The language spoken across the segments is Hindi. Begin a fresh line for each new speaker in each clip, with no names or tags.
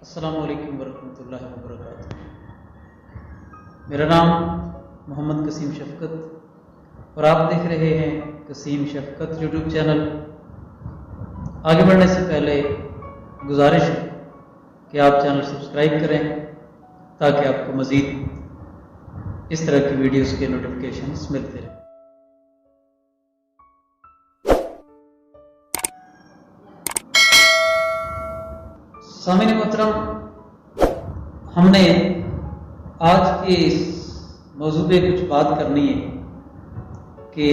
अस्सलामु अलैकुम वरहमतुल्लाहि वबरकातुहू। मेरा नाम मोहम्मद कसीम शफ़क़त और आप देख रहे हैं कसीम शफ़क़त यूट्यूब चैनल। आगे बढ़ने से पहले गुजारिश है कि आप चैनल सब्सक्राइब करें ताकि आपको मज़ीद इस तरह की वीडियोस के नोटिफिकेशंस मिलते रहें। सामीन मोहतरम, हमने आज के इस मौजू पे कुछ बात करनी है कि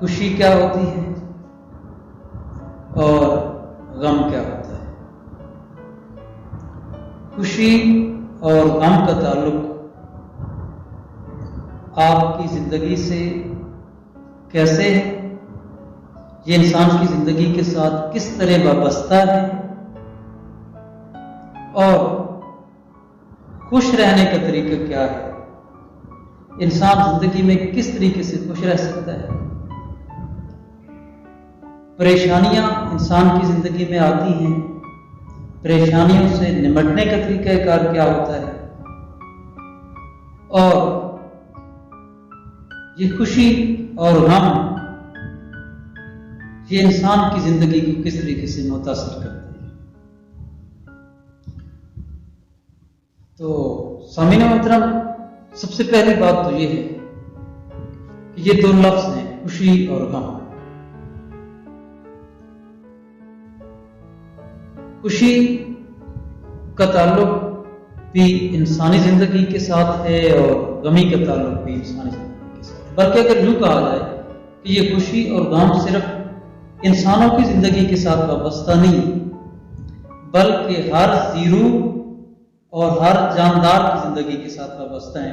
खुशी क्या होती है और गम क्या होता है। खुशी और गम का ताल्लुक आपकी ज़िंदगी से कैसे है, ये इंसान की ज़िंदगी के साथ किस तरह वाबस्ता है और खुश रहने का तरीका क्या है। इंसान जिंदगी में किस तरीके से खुश रह सकता है। परेशानियां इंसान की जिंदगी में आती हैं, परेशानियों से निपटने का तरीकाकार क्या होता है और ये खुशी और गम ये इंसान की जिंदगी को किस तरीके से मुतासिर करते हैं। तो सामीन मोहतरम, सबसे पहली बात तो ये है कि ये दो लफ्ज हैं, खुशी और गम। खुशी का ताल्लुक भी इंसानी जिंदगी के साथ है और गमी का ताल्लुक भी इंसानी जिंदगी के साथ। बल्कि अगर यूं कहा जाए कि ये खुशी और गम सिर्फ इंसानों की जिंदगी के साथ वाबस्ता नहीं, बल्कि हर जीरू और हर जानदार की जिंदगी के साथ वाबस्ता है,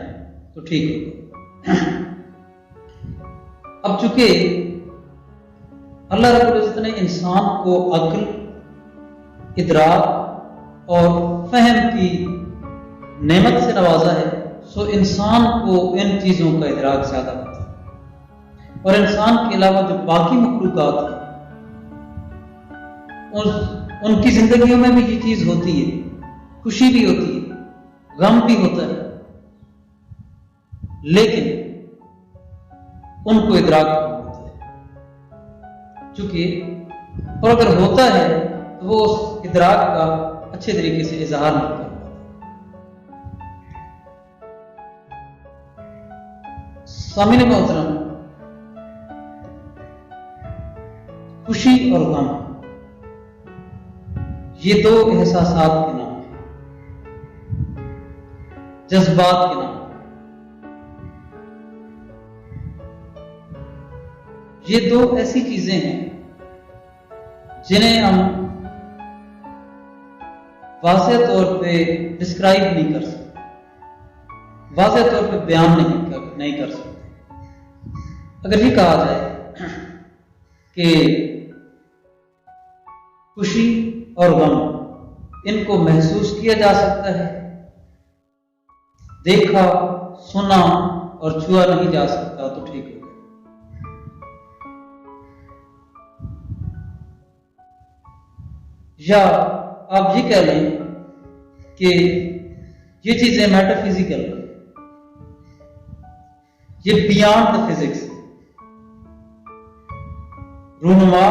तो ठीक होगा। अब चूंकि अल्लाह रब्बुल इज्जत ने इंसान को अक्ल, इदराक और फहम की नेमत से नवाजा है, सो इंसान को इन चीजों का इदराक ज्यादा होता है और इंसान के अलावा जो बाकी मखलूकात हैं उनकी जिंदगियों में भी ये चीज होती है, खुशी भी होती है, गम भी होता है, लेकिन उनको इदराक नहीं होता है। चूंकि और अगर होता है तो वो उस इदराक का अच्छे तरीके से इजहार नहीं कर पाता। सामीन मोहतरम, खुशी और गम ये दो एहसासात के नाम हैं, जज्बात के नाम। ये दो ऐसी चीजें हैं जिन्हें हम वाज़ेह तौर पे डिस्क्राइब नहीं कर सकते, वाज़ेह तौर पे बयान नहीं कर सकते। अगर ये कहा जाए कि खुशी और गम इनको महसूस किया जा सकता है, देखा, सुना और छुआ नहीं जा सकता, तो ठीक होगा। या आप ये कह लें कि ये चीजें मेटाफिजिकल, ये बियॉन्ड द फिजिक्स, रूनुमा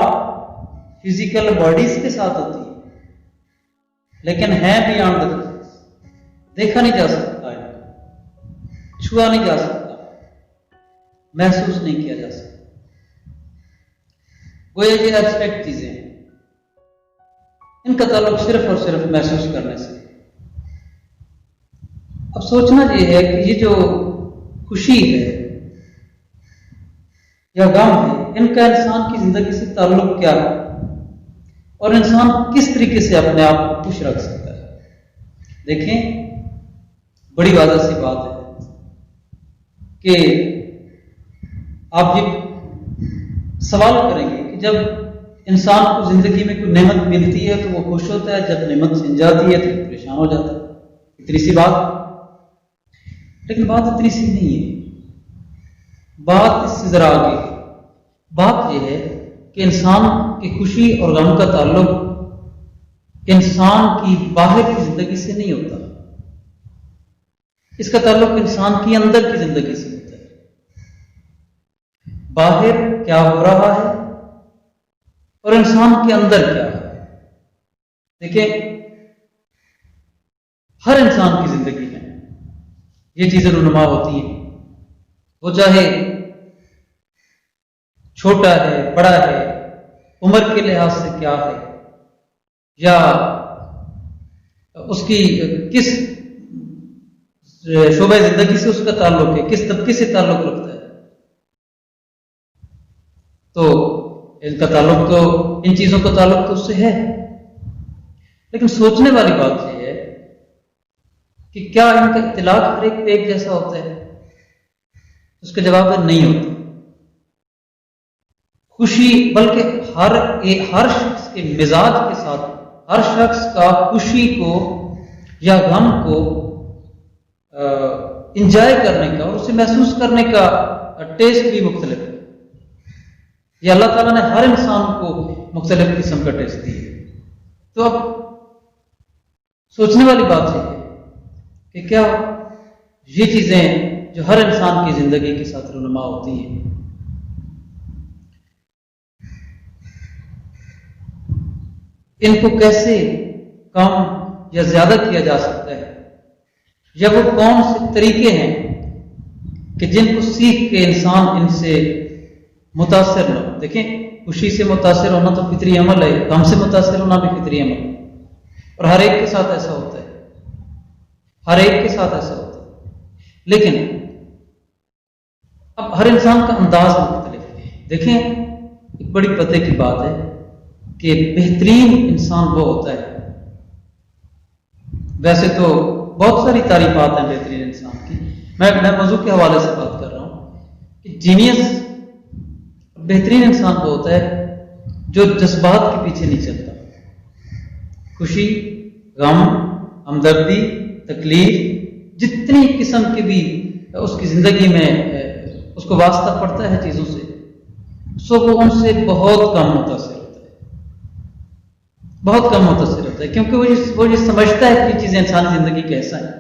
फिजिकल बॉडीज के साथ होती है, लेकिन है बियॉन्ड द फिजिक्स। देखा नहीं जा सकता है, छुआ नहीं जा सकता, महसूस नहीं किया जा सकता। वो ये एब्स्ट्रैक्ट चीजें हैं, इनका ताल्लुक सिर्फ और सिर्फ महसूस करने से। अब सोचना ये है कि ये जो खुशी है या गम है, इनका इंसान की जिंदगी से ताल्लुक क्या है और इंसान किस तरीके से अपने आप को खुश रख सकता है। देखें, बड़ी वाज़ेह सी बात है कि आप ये सवाल करेंगे कि जब इंसान को जिंदगी में कोई नेमत मिलती है तो वो खुश होता है, जब नेमत छिन जाती है तो परेशान हो जाता है। इतनी सी बात, लेकिन बात इतनी सी नहीं है, बात इससे जरा आगे है। बात यह है कि इंसान की खुशी और गम का ताल्लुक इंसान की बाहर की जिंदगी से नहीं होता, इसका ताल्लुक इंसान की अंदर की जिंदगी से होता है। बाहर क्या हो रहा है और इंसान के अंदर क्या है। देखिए, हर इंसान की जिंदगी में ये चीजें रूनुमा होती हैं, वो चाहे छोटा है, बड़ा है, उम्र के लिहाज से क्या है, या उसकी किस शोबे जिंदगी से उसका ताल्लुक है, किस तबके से ताल्लुक रखता है। तो इनका ताल्लुक तो, इन चीजों का ताल्लुक तो उससे है। लेकिन सोचने वाली बात यह है कि क्या इनका इत्तिलाक हर एक पे एक जैसा होता है? उसका जवाब है नहीं होता। खुशी, बल्कि हर शख्स के मिजाज के साथ, हर शख्स का खुशी को या गम को इंजॉय करने का और उसे महसूस करने का टेस्ट भी मुख्तलिफ है। ये अल्लाह ताला ने हर इंसान को मुख्तलिफ किस्म का टेस्ट दिया। तो अब सोचने वाली बात यह है कि क्या ये चीजें जो हर इंसान की जिंदगी के साथ रूनुमा होती हैं, इनको कैसे कम या ज्यादा किया जा सकता है, या वो कौन से तरीके हैं कि जिनको सीख के इंसान इनसे मुतासिर न हो। देखें, खुशी से मुतासिर होना तो फितरी अमल है, गम से मुतासिर होना भी फितरी अमल है, और हर एक के साथ ऐसा होता है, हर एक के साथ ऐसा होता है। लेकिन अब हर इंसान का अंदाज मुख्तलिफ है। देखें, एक बड़ी पते की बात है कि बेहतरीन इंसान वो होता है, वैसे तो बहुत सारी तारीफात हैं बेहतरीन इंसान की, मैं मौजू के हवाले से बात कर रहा हूं कि जीनियस, बेहतरीन इंसान वो होता है जो जज्बात के पीछे नहीं चलता। खुशी, गम, हमदर्दी, तकलीफ, जितनी किस्म की भी उसकी जिंदगी में उसको वास्ता पड़ता है चीजों से, सो वो उनसे बहुत कम मुतासिर होता है, बहुत कम मुतासिर होता है, क्योंकि वो ये समझता है कि चीजें इंसानी जिंदगी कैसा है,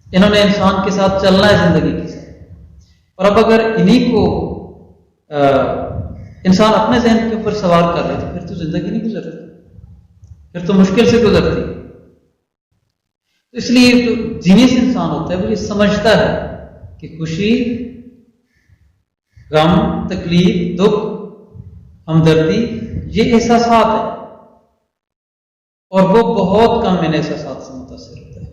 इन्होंने इंसान के साथ चलना है जिंदगी के साथ। और अब अगर इन्हीं को इंसान अपने जहन के ऊपर सवाल कर रहे तो फिर तो जिंदगी नहीं गुजरती, फिर तो मुश्किल से गुजरती। तो इसलिए जो जीनियस इंसान होता है वो ये समझता है कि खुशी, गम, तकलीफ, दुख, हमदर्दी ये एहसासात है, और वो बहुत कम इन एहसासात से मुतासिर होता है।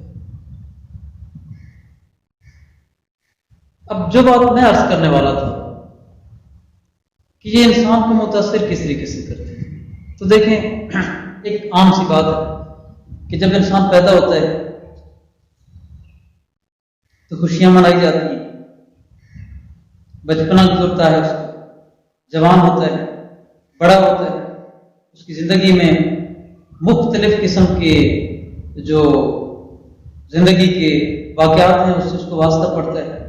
अब जो बात मैं अर्ज करने वाला था कि ये इंसान को मुतासिर किस तरीके से करते हैं, तो देखें, एक आम सी बात है कि जब इंसान पैदा होता है तो खुशियां मनाई जाती हैं, बचपना गुजरता है उसका, जवान होता है, बड़ा होता है, उसकी जिंदगी में मुख्तलिफ किस्म के जो जिंदगी के वाकयात हैं उससे उसको वास्ता पड़ता है।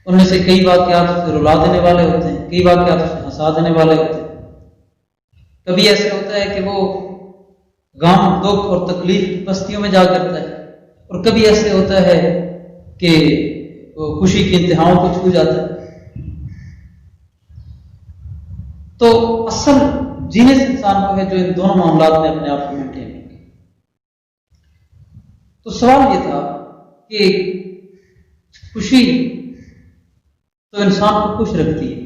उनमें से कई वाकयात उसे रुला देने वाले होते हैं, कई वाकयात उसे हंसा देने वाले होते हैं। कभी ऐसे होता है कि वो गम, दुख और तकलीफ की बस्तियों में जा गिरता है, और कभी ऐसे होता है कि वो खुशी की इंतहाओं को छू जाता है। तो असल जीनियस इंसान को है जो इन दोनों मामलात में अपने आप को मेंटेन रखे। तो सवाल ये था कि खुशी तो इंसान को खुश रखती है,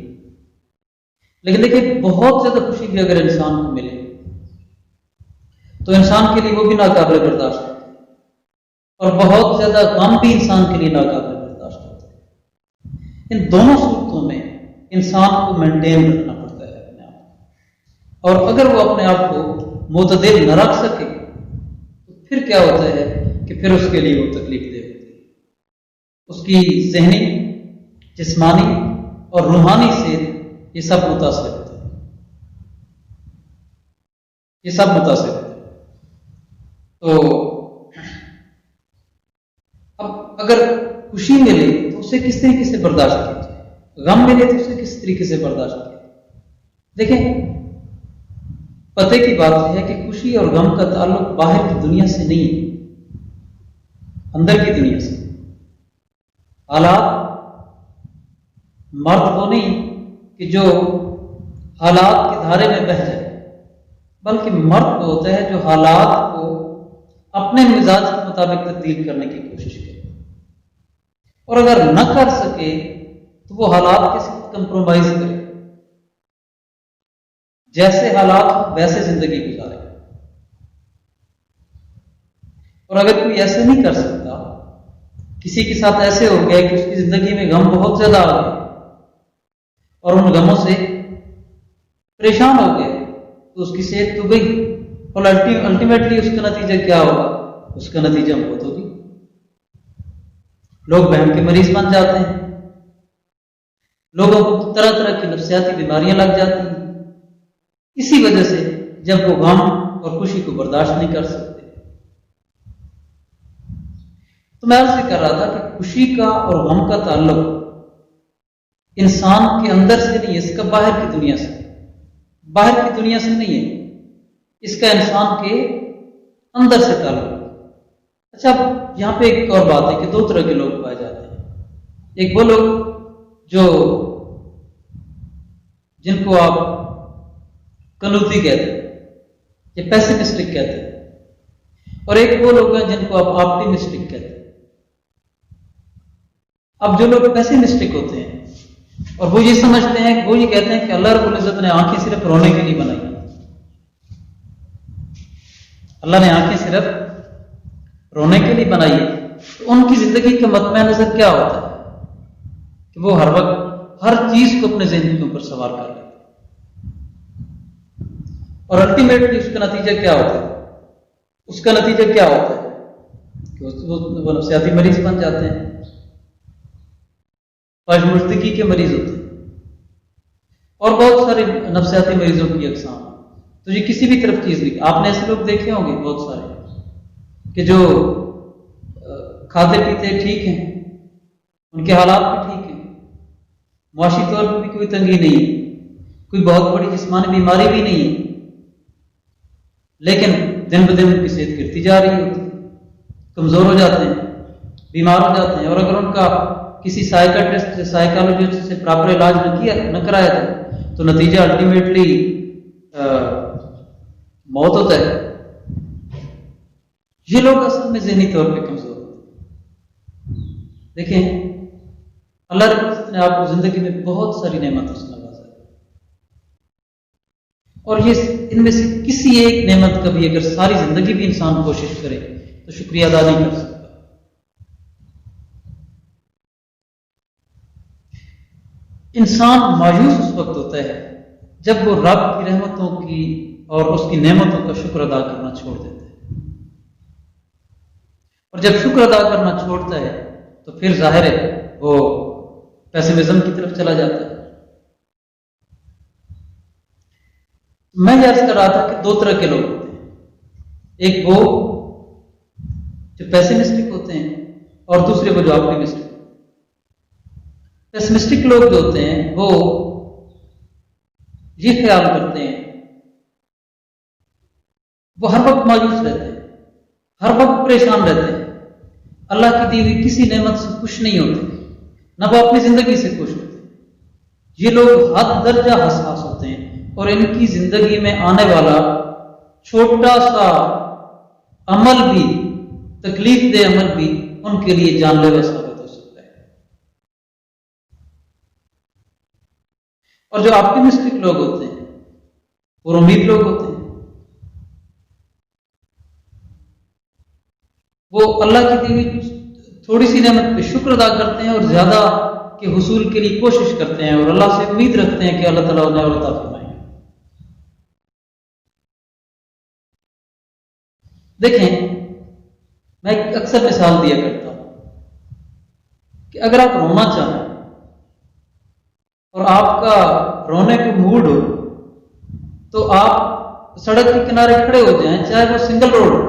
लेकिन देखिए, बहुत ज्यादा खुशी भी अगर इंसान को मिले तो इंसान के लिए वो भी नाकाबिल बर्दाश्त होता है, और बहुत ज्यादा गम भी इंसान के लिए नाकाबिल बर्दाश्त होता है। इन दोनों सूरतों में इंसान को मेंटेन रखना पड़ता है अपने आप, और अगर वो अपने आप को मुतदिल न रख सके तो फिर क्या होता है कि फिर उसके लिए वो तकलीफ दे होती है। उसकी जहनी, जिस्मानी और रूहानी से ये सब मुतासिर होते हैं, ये सब मुतासिर होते हैं। तो अब अगर खुशी मिले तो उसे किस तरीके से बर्दाश्त किया जाए, गम मिले तो उसे किस तरीके से बर्दाश्त किया जाए। देखें, पते की बात यह है कि खुशी और गम का ताल्लुक बाहर की दुनिया से नहीं है, अंदर की दुनिया से। हालात मर्द वो नहीं कि जो हालात की धारे में बह जाए, बल्कि मर्द वो होता है जो हालात को अपने मिजाज के मुताबिक तब्दील करने की कोशिश करे, और अगर न कर सके तो वो हालात के साथ कंप्रोमाइज करे, जैसे हालात वैसे जिंदगी गुजारे। और अगर कोई ऐसे नहीं कर सकता, किसी के साथ ऐसे हो गया कि उसकी जिंदगी में गम बहुत ज्यादा आ गए और उन गमों से परेशान हो गए, तो उसकी सेहत तो गई, और अल्टीमेटली उसका नतीजा क्या होगा? उसका नतीजा मौत होगी। लोग वहम के मरीज बन जाते हैं, लोगों को तरह तरह की नफ्सियाती बीमारियां लग जाती हैं, इसी वजह से जब वो गम और खुशी को बर्दाश्त नहीं कर सकते। तो मैं आपसे कर रहा था कि खुशी का और गम का ताल्लुक इंसान के अंदर से नहीं है, इसका बाहर की दुनिया से, बाहर की दुनिया से नहीं है, इसका इंसान के अंदर से ताल्लुक। अच्छा, अब यहां पे एक और बात है कि दो तरह के लोग पाए जाते हैं। एक वो लोग जो जिनको आप कनूती कहते हैं या पेसिमिस्टिक कहते हैं, और एक वो लोग हैं जिनको आप ऑप्टिमिस्टिक कहते हैं। अब जो लोग पेसिमिस्टिक होते हैं और वो ये समझते हैं, वो ये कहते हैं कि अल्लाह रब्बुल इज्जत ने आंखें सिर्फ रोने के लिए बनाई, अल्लाह ने आंखें सिर्फ रोने के लिए बनाई है, तो उनकी जिंदगी का मतमय नजर क्या होता है कि वो हर वक्त हर चीज को अपने ज़हन के ऊपर सवार कर लेते हैं, और अल्टीमेटली उसका नतीजा क्या होता है? उसका नतीजा क्या होता है कि वो नफ्सियाती मरीज बन जाते हैं, पशमुर्दगी के मरीज होते हैं, और बहुत सारे नफ्सियाती मरीजों की अकसाम। तो ये किसी भी तरफ चीज नहीं, आपने ऐसे लोग देखे होंगे बहुत सारे कि जो खाते पीते ठीक हैं, उनके हालात भी ठीक हैं, मुआशी तौर पर भी कोई तंगी नहीं है, कोई बहुत बड़ी जिस्मानी बीमारी भी नहीं है, लेकिन दिन ब दिन उनकी सेहत गिरती जा रही होती है, कमजोर हो जाते हैं, बीमार हो जाते हैं, और अगर उनका किसी साइकाट्रिस्ट या साइकोलॉजिस्ट से प्रॉपर इलाज न कराया जाए तो नतीजा अल्टीमेटली मौत होता है। ये लोग असल में ज़हनी तौर पे कमजोर होते हैं। देखें, अल्लाह रब्बुल इज्जत ने आपको जिंदगी में बहुत सारी नेमतों से नवाजा है, और ये इनमें से किसी एक नेमत का भी अगर सारी जिंदगी भी इंसान कोशिश करे तो शुक्रिया अदा नहीं कर सकता। इंसान मायूस उस वक्त होता है जब वो रब की रहमतों की और उसकी नेमतों का शुक्र अदा करना छोड़ देता है, और जब शुक्र अदा करना छोड़ता है तो फिर जाहिर है वो पेसिमिज्म की तरफ चला जाता है। मैं ये अर्ज कर रहा था कि दो तरह के लोग होते हैं, एक वो जो पेसिमिस्टिक होते हैं और दूसरे वो जो ऑप्टिमिस्टिक। पेसिमिस्टिक लोग जो होते हैं वो ये ख्याल करते हैं, वो हर वक्त मायूस रहते हैं, हर वक्त परेशान रहते हैं, अल्लाह की दी हुई किसी नेमत से खुश नहीं होते, न वो अपनी जिंदगी से खुश होते। ये लोग हद दर्जा हसास होते हैं और इनकी जिंदगी में आने वाला छोटा सा अमल भी, तकलीफ दे अमल भी उनके लिए जानलेवा साबित हो सकता है। और जो ऑप्टिमिस्टिक लोग होते हैं और उम्मीद लोग होते हैं, वो अल्लाह की दी हुई थोड़ी सी नेमत पे शुक्र अदा करते हैं और ज्यादा के हुसूल के लिए कोशिश करते हैं और अल्लाह से उम्मीद रखते हैं कि अल्लाह ताला उन्हें और अता फरमाएंगे। देखें, मैं अक्सर मिसाल दिया करता हूं कि अगर आप रोना चाहें और आपका रोने को मूड हो तो आप सड़क के किनारे खड़े हो जाएं, चाहे वो सिंगल रोड हो,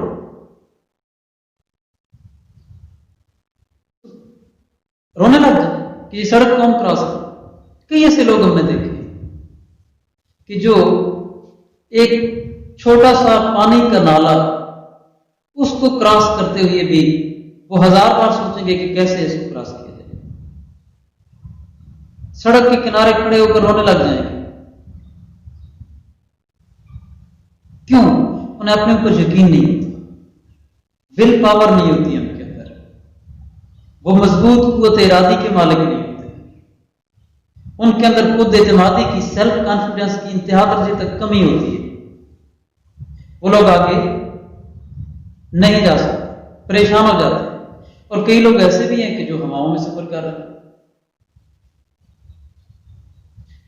रोने लग जाए कि ये सड़क कौन क्रॉस करे। कई ऐसे लोग हमने देखे कि जो एक छोटा सा पानी का नाला, उसको क्रॉस करते हुए भी वो 1000 बार सोचेंगे कि कैसे इसको क्रॉस किया जाए। सड़क के किनारे खड़े होकर रोने लग जाएंगे। क्यों? उन्हें अपने ऊपर यकीन नहीं होता, विल पावर नहीं होती उनके अंदर, वो मजबूत कुव्वत इरादी के मालिक नहीं होते, उनके अंदर खुद एतमादी की, सेल्फ कॉन्फिडेंस की इंतहा दर्जे तक कमी होती है। वो लोग आगे नहीं जा सकते, परेशान हो जाते हैं। और कई लोग ऐसे भी हैं कि जो हवाओं में सफर कर रहे हैं।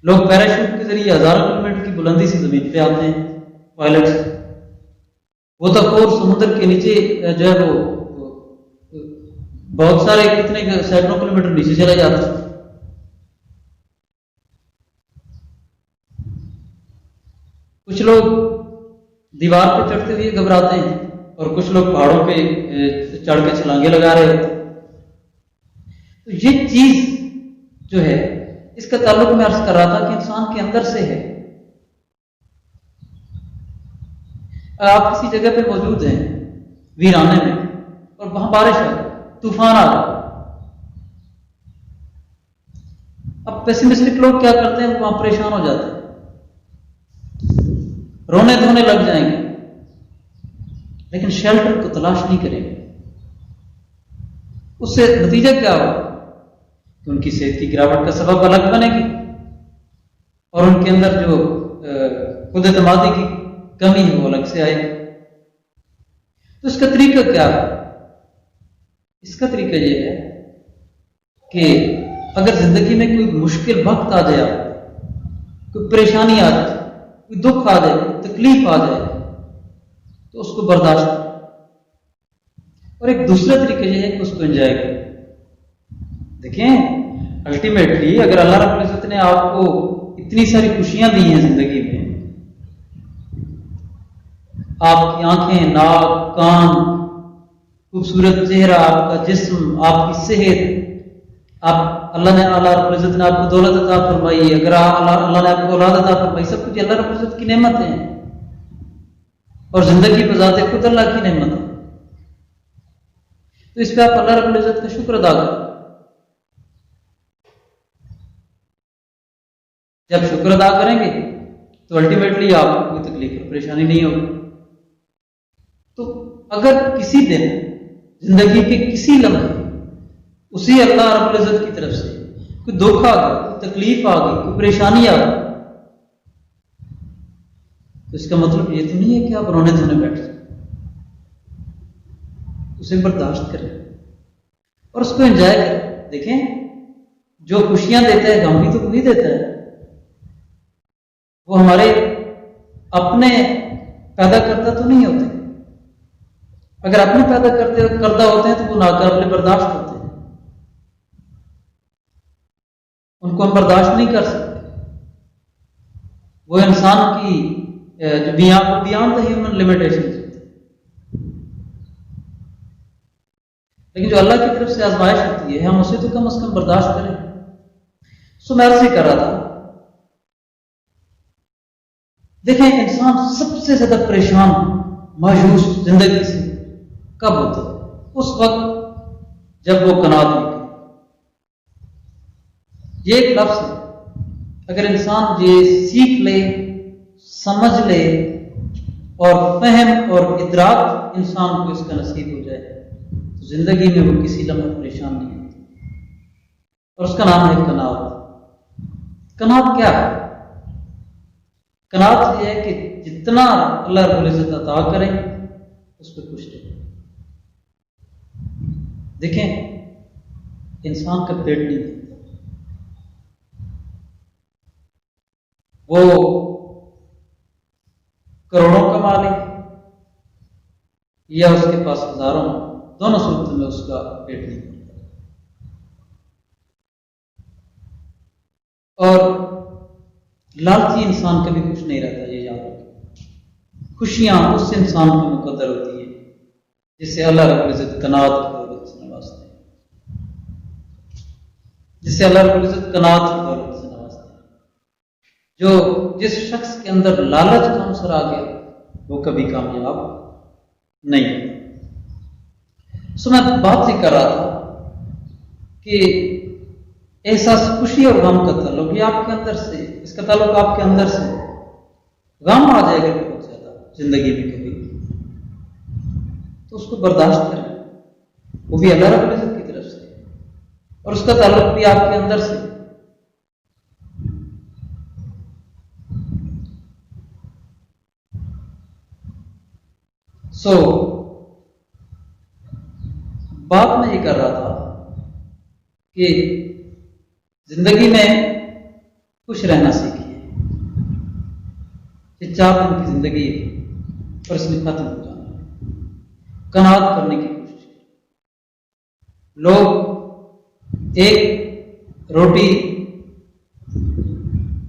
लोग पैराशूट के जरिए हजारों किलोमीटर की बुलंदी से जमीन पे आते हैं, पायलट्स। वो तक और समुद्र के नीचे जो है वो बहुत सारे कितने सैकड़ों किलोमीटर नीचे चले जाते हैं। कुछ लोग दीवार पे चढ़ते हुए घबराते हैं और कुछ लोग पहाड़ों पे चढ़ के छलांगे लगा रहे होते हैं। तो ये चीज जो है, इसका ताल्लुक मैं अर्ज कर रहा था कि इंसान के अंदर से है। आप किसी जगह पे मौजूद हैं वीराने में, और वहां बारिश आ गई, तूफान आ गया। अब पेसिमिस्टिक लोग क्या करते हैं, वहां परेशान हो जाते हैं, रोने धोने लग जाएंगे, लेकिन शेल्टर को तलाश नहीं करेंगे। उससे नतीजा क्या होगा कि उनकी सेहत की गिरावट का सबब अलग बनेगी और उनके अंदर जो खुद एतमादी की कमी है वो अलग से आएगी। तो इसका तरीका क्या है? इसका तरीका यह है कि अगर जिंदगी में कोई मुश्किल वक्त आ जाए, कोई परेशानी आ जाए, कोई दुख आ जाए, तकलीफ आ जाए, तो उसको बर्दाश्त करें। और एक दूसरा तरीका यह है कि उसको एंजॉय करें। देखें, अल्टीमेटली अगर अल्लाह रब्बुल इज्जत ने आपको इतनी सारी खुशियां दी हैं जिंदगी में, आपकी आंखें, नाक, कान, खूबसूरत चेहरा, आपका जिस्म, आपकी सेहत, आप अल्लाह रब्बुल इज्जत ने आपको दौलत अता फरमाई, अगर अल्लाह ने आपको औलाद अता फरमाई, सब कुछ अल्लाह रब्बुल इज्जत की नेमत है। और जिंदगी बजाते खुद अल्लाह की नेमत है। तो इस पे आप अल्लाह रब्बुल इज्जत का शुक्र अदा करें। जब शुक्र अदा करेंगे तो अल्टीमेटली आपको कोई तकलीफ और परेशानी नहीं होगी। तो अगर किसी दिन जिंदगी के किसी लम्हे उसी अल्लाह रब्बुल इज्जत की तरफ से कोई दुख आ गया, कोई तकलीफ आ गई, कोई परेशानी आ गई, तो इसका मतलब ये तो नहीं है कि आप रोने धोने बैठ जाए। उसे बर्दाश्त करें और उसको एंजॉय करें। देखें, जो खुशियां देता है गम भी तो वही देता है। वो हमारे अपने पैदा करता तो नहीं होते। अगर अपने पैदा करता होते हैं तो वो नाकाबिले बर्दाश्त होते हैं, उनको हम बर्दाश्त नहीं कर सकते। वो इंसान की जो बियॉन्ड द ह्यूमन लिमिटेशन होती है। लेकिन जो अल्लाह की तरफ से आजमाइश होती है, हम उसे तो कम से कम बर्दाश्त करें। सो मैं अर्ज कर रहा था, देखें, इंसान सबसे ज्यादा परेशान, मायूस जिंदगी से कब होता है? उस वक्त जब वो कनात नहीं करे। ये एक लफ्ज है, अगर इंसान ये सीख ले, समझ ले और फहम और इदराक इंसान को इसका नसीब हो जाए, तो जिंदगी में वो किसी लम्हे परेशान नहीं होता। और उसका नाम है कनात। कनात क्या है? कनात यह है कि जितना अल्लाह रब्बुल इज्जत अता करें उस पर खुश रहे। देखें, इंसान का पेट नहीं भरता, वो करोड़ों कमा ले या उसके पास हजारों, दोनों सूरतों में उसका पेट नहीं भरता। और लालची इंसान कभी खुश नहीं रहता, ये याद रखें। खुशियां उस इंसान की मुकद्दर होती है जिसे अल्लाह रब्बुल इज्जत कनात की दौलत से नवाजते हैं, जिसे अल्लाह रब्बुल इज्जत कनात की दौलत से नवाजते हैं। जो जिस शख्स के अंदर लालच का अंसर आ गया, वो कभी कामयाब नहीं होता। सो मैं बात ये कर रहा था कि एहसास खुशी और गम का ताल्लुक ये आपके अंदर से, इसका ताल्लुक आपके अंदर से। गम आ जाएगा बहुत ज्यादा जिंदगी में कभी, तो उसको बर्दाश्त करें, वो भी अल्लाह रब्बुल इज्जत की तरफ से, और उसका ताल्लुक भी आपके अंदर से। सो बात मैं ये कर रहा था कि जिंदगी में खुश रहना सीखिए। ये 4 दिन की जिंदगी है और इसमें खत्म हो जाना है। कनात करने की कोशिश करें। लोग एक रोटी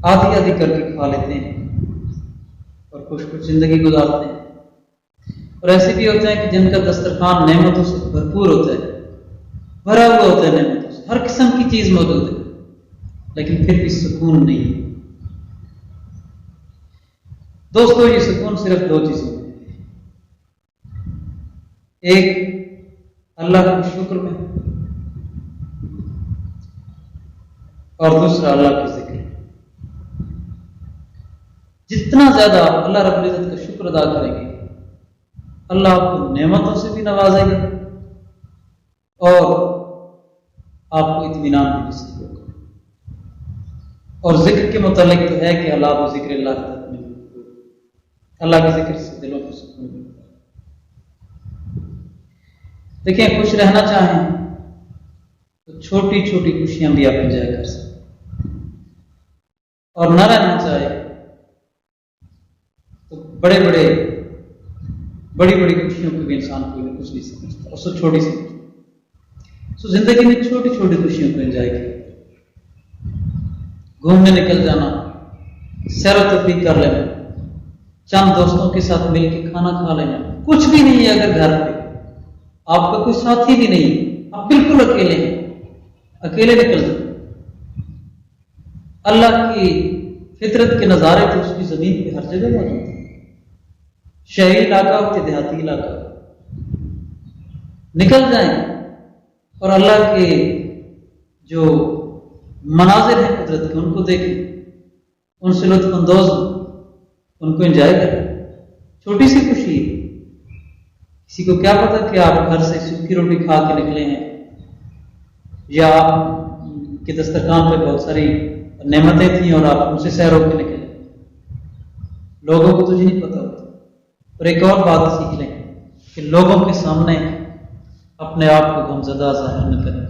आधी आधी करके खा लेते हैं और खुश खुश जिंदगी गुजारते हैं, और ऐसे भी होते हैं कि जिनका दस्तरखान नेमतों से भरपूर होता है, भरा हुआ होता है नेमतों से, हर किस्म की चीज मौजूद है, लेकिन फिर भी सुकून नहीं है। दोस्तों, ये सुकून सिर्फ 2 चीजों में है। एक अल्लाह के शुक्र में, और दूसरा अल्लाह के जिक्र। जितना ज्यादा आप अल्लाह रब्बुल इज्जत का शुक्र अदा करेंगे, अल्लाह आपको नेमतों से भी नवाजेगा और आपको इत्मीनान भी नसीब होगा। और जिक्र के मुतालिक तो है कि अल्लाह जिक्र अल्लाह के जिक्र से दिलों को सुकून मिलता है। देखिए, खुश रहना चाहें तो छोटी छोटी खुशियां भी आप एंजॉय कर सकते हैं, और न रहना चाहे तो बड़ी बड़ी खुशियों को भी इंसान कोई भी कुछ नहीं समझता, और सब छोटी सी। सो जिंदगी में छोटी छोटी खुशियों को एंजॉय करें। घूमने निकल जाना, सैर तफरीह कर लेना, चंद दोस्तों के साथ मिलकर खाना खा लेना। कुछ भी नहीं है अगर घर पे आपका कोई साथी भी नहीं, आप बिल्कुल अकेले हैं, अकेले निकल जाए। अल्लाह की फितरत के नजारे तो उसकी जमीन पे हर जगह मौजूद है। शहरी इलाका हो कि देहाती इलाका, निकल जाएं और अल्लाह के जो मनाजिर हैं कुदरत के, उनको देखें, उनसे लुत्फ अंदोज, उनको एंजॉय करें। छोटी सी खुशी है। किसी को क्या पता कि आप घर से सूखी रोटी खा के निकले हैं, या आपके दस्तरखान पे बहुत सारी नेमतें थी और आप उनसे सैर होकर निकले। लोगों को तुझे नहीं पता होता। और एक और बात सीख लें कि लोगों के सामने अपने आप को गमज़दा जाहिर न करें।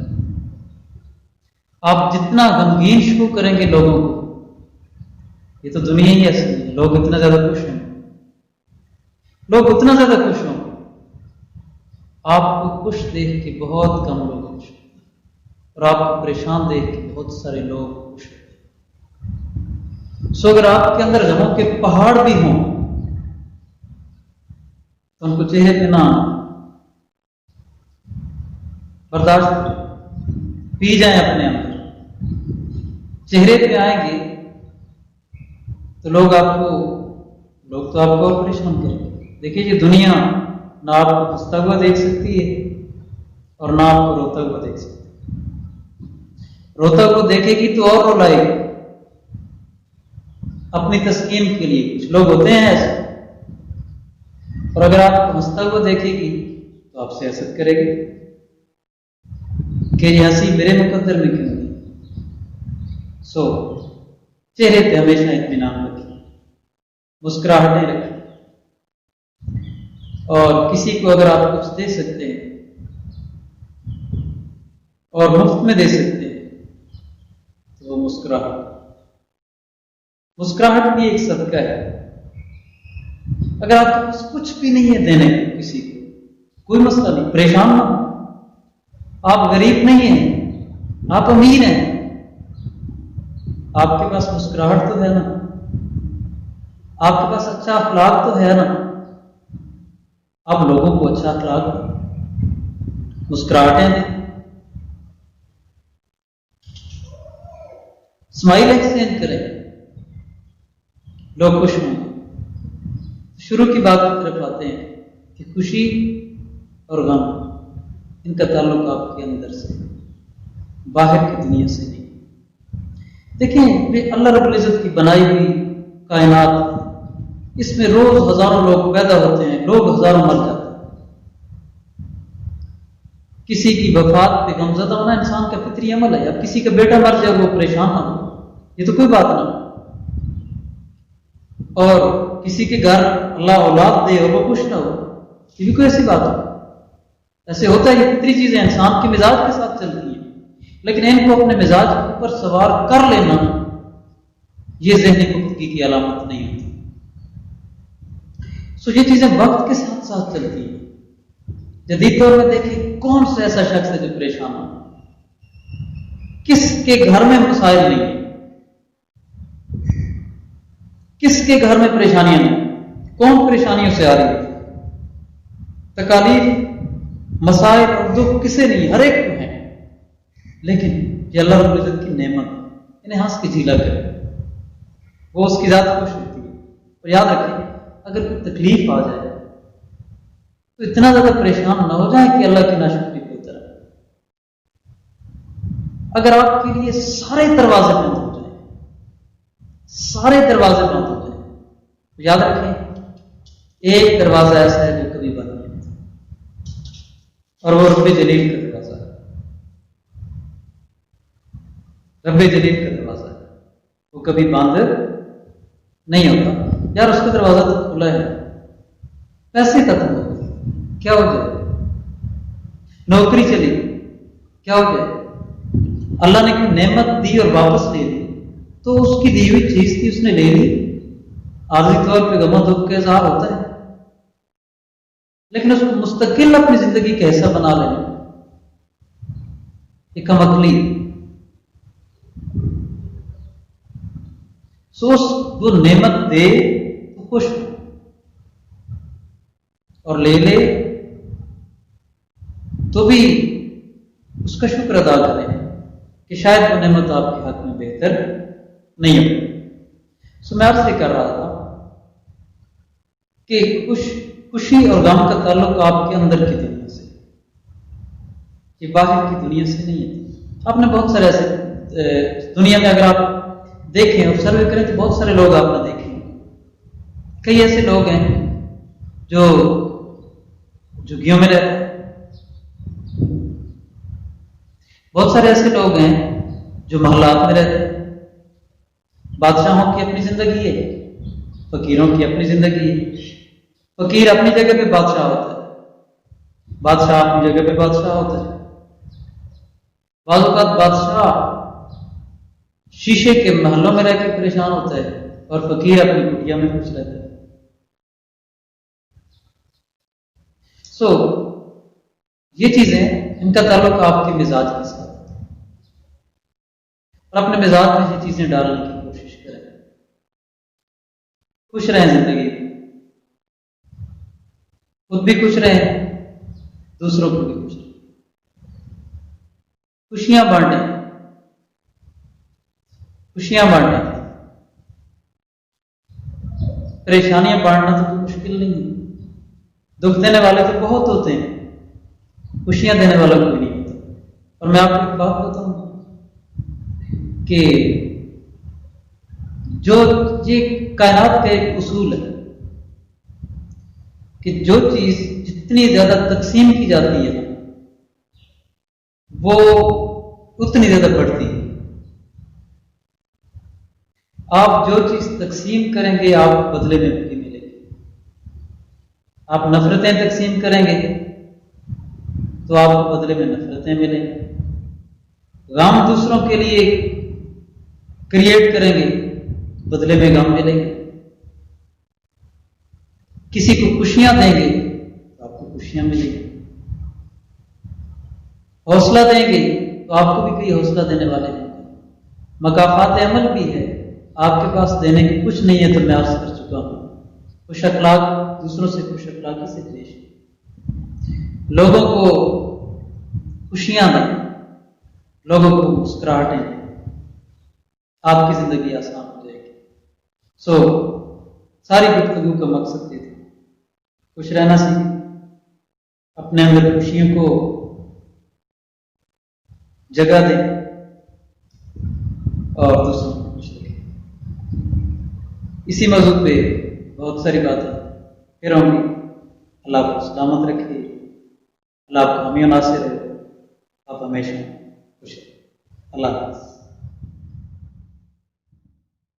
आप जितना गमगीन शो करेंगे लोगों को, ये तो दुनिया ही ऐसी है, लोग इतना ज्यादा खुश हैं, लोग उतना ज्यादा खुश हों। आपको खुश देख के बहुत कम लोग खुश हैं, और आपको परेशान देख के बहुत सारे लोग खुश हैं। सो अगर आपके अंदर गमों के पहाड़ भी हों तो उनको चेहरे पे ना बर्दाश्त करें, पी जाएं अपने अंदर। चेहरे पे आएंगे तो लोग तो आपको और परेशान करेंगे। देखिए, ये दुनिया ना आपको हंसता हुआ देख सकती है और ना आपको रोता हुआ देख सकती है। रोता हुआ देखेगी तो और रुलाएगी अपनी तस्कीन के लिए। कुछ लोग होते हैं ऐसे, और अगर आपको हंसता हुआ देखेगी तो आपसे हसद करेगी कि ये हंसी मेरे मुकद्दर में क्यों नहीं। सो चेहरे पे हमेशा इत्मीनान रखिए, मुस्कुराहटें रखिए, और किसी को अगर आप कुछ दे सकते हैं और मुफ्त में दे सकते हैं तो वो मुस्कुराहट भी एक सदका है। अगर आपके पास कुछ भी नहीं है देने को किसी को, कोई मसला नहीं, परेशान ना हो। आप गरीब नहीं हैं, आप अमीर हैं, आपके पास मुस्कुराहट तो है ना, आपके पास अच्छा अखलाक तो है ना। आप लोगों को अच्छा अखलाक दें, मुस्कुराहटें दें, स्माइल एक्सचेंज करें, लोग खुश होंगे। शुरू की बात की तरफ आते हैं कि खुशी और गम, इनका ताल्लुक आपके अंदर से, बाहर की दुनिया से नहीं। देखिए, वे अल्लाह रब्बुल इज़्ज़त की बनाई हुई कायनात, इसमें रोज हजारों लोग पैदा होते हैं, लोग हजारों मर जाते हैं। किसी की वफात पे गमज़दा होना इंसान का फितरी अमल है। अब किसी का बेटा मर जाए वो परेशान ना हो, ये तो कोई बात ना। और किसी के घर अल्लाह औलाद दे और वो खुश ना हो, ये भी कोई ऐसी बात हो। ऐसे होता है, ये फितरी चीजें इंसान के मिजाज के साथ चलती हैं। लेकिन इनको अपने मिजाज के ऊपर सवार कर लेना, ये ज़हनी पुख्तगी की अलामत नहीं होती। सो ये चीजें वक्त के साथ साथ चलती हैं। जदीद दौर में देखिए, कौन सा ऐसा शख्स है जो परेशान हो? किसके घर में मसाइल नहीं है? किसके घर में परेशानियां नहीं? कौन परेशानियों से आ रही है? तकालीफ, मसाइल और दुख किसे नहीं? हर एक को है। लेकिन ये अल्लाह रब्बुल इज़्ज़त की नेमत, इन्हें हंस के झीला करे, वो उसकी ज़ात खुश होती है। और याद रखिए, अगर कोई तकलीफ आ जाए तो इतना ज्यादा परेशान ना हो जाए कि अल्लाह की नाशुक्री की तरह। अगर आपके लिए सारे दरवाजे बंद हो जाए, सारे दरवाजे बंद हो जाए, तो याद रखें, एक दरवाजा ऐसा है जो कभी बंद नहीं होता, और वो रब्बे जलील का दरवाजा है। रब्बे जलील का दरवाजा है, वो कभी बंद नहीं होता। यार, उसका दरवाजा तो खुला है, पैसे खत्म हो गए, क्या हो जाए? नौकरी चली, क्या हो जाए? अल्लाह ने कोई नेमत दी और वापस ले ली, तो उसकी दी हुई चीज थी, उसने ले ली। आर्जी तौर पर गम दुख का इजहार होता है, लेकिन उसको मुस्तकिल अपनी जिंदगी का हिस्सा बना लेना, एक कमअक्ली। सोच, वो नेमत दे तो खुश हो, और ले ले तो भी उसका शुक्र अदा करें कि शायद वो नेमत आपके हक में बेहतर नहीं हो। सो मैं आपसे कर रहा था कि खुशी और गम का ताल्लुक आपके अंदर की दुनिया से, ये बाहर की दुनिया से नहीं है। आपने बहुत सारे ऐसे दुनिया में अगर आप देखें और सर्वे करें तो बहुत सारे लोग आपने देखे, कई ऐसे लोग हैं जो झुग्गियों में रहते हैं, बहुत सारे ऐसे लोग हैं जो महल्लात में रहते हैं। बादशाहों की अपनी जिंदगी है, फकीरों की अपनी जिंदगी है। फकीर अपनी जगह पे बादशाह होता है, बादशाह अपनी जगह पे बादशाह होता है। बाज़ औक़ात बादशाह शीशे के महलों में रहकर परेशान होता है और फकीर अपनी कुटिया में खुश रहता है। सो ये चीजें, इनका ताल्लुक आपके मिजाज के साथ है, और अपने मिजाज में ये चीजें डालने की कोशिश करें। खुश रहें जिंदगी में, खुद भी खुश रहें, दूसरों को भी खुश रहें, खुशियां बांटें, खुशियां बांटें। परेशानियां बांटना तो कोई मुश्किल नहीं है। दुख देने वाले तो बहुत होते हैं, खुशियां देने वाला कोई नहीं होता। और मैं आपको एक बात बताऊं कि जो ये कायनात का एक उसूल है कि जो चीज जितनी ज्यादा तकसीम की जाती है वो उतनी ज्यादा बढ़ती है। आप जो चीज तकसीम करेंगे आप बदले में भी मिलेगी। आप नफरतें तकसीम करेंगे तो आपको बदले में नफरतें मिलेंगी। गम दूसरों के लिए क्रिएट करेंगे, बदले में गम मिलेंगे। किसी को खुशियां देंगे तो आपको खुशियां मिलेंगी। हौसला देंगे तो आपको भी कोई हौसला देने वाले होंगे। मकाफात अमल भी है, आपके पास देने की कुछ नहीं है तो मैं अर्ज कर चुका हूं। खुश अखलाक, दूसरों से खुश अखलाकी से पेश, लोगों को खुशियां दें, लोगों को मुस्कुराहटें दें, आपकी जिंदगी आसान हो जाएगी। सो सारी गुफ्तगू का मकसद ये था खुश रहना सीखें, अपने अंदर खुशियों को जगह दें और दूसरों को खुश रखें। इसी मौजूद पे बहुत सारी बातें फिर होंगी। अल्लाह आपको सलामत रखे, अल्लाह आपको हमें नासिर रहे, आप हमेशा खुश रहें। अल्लाह हाफ़िज़।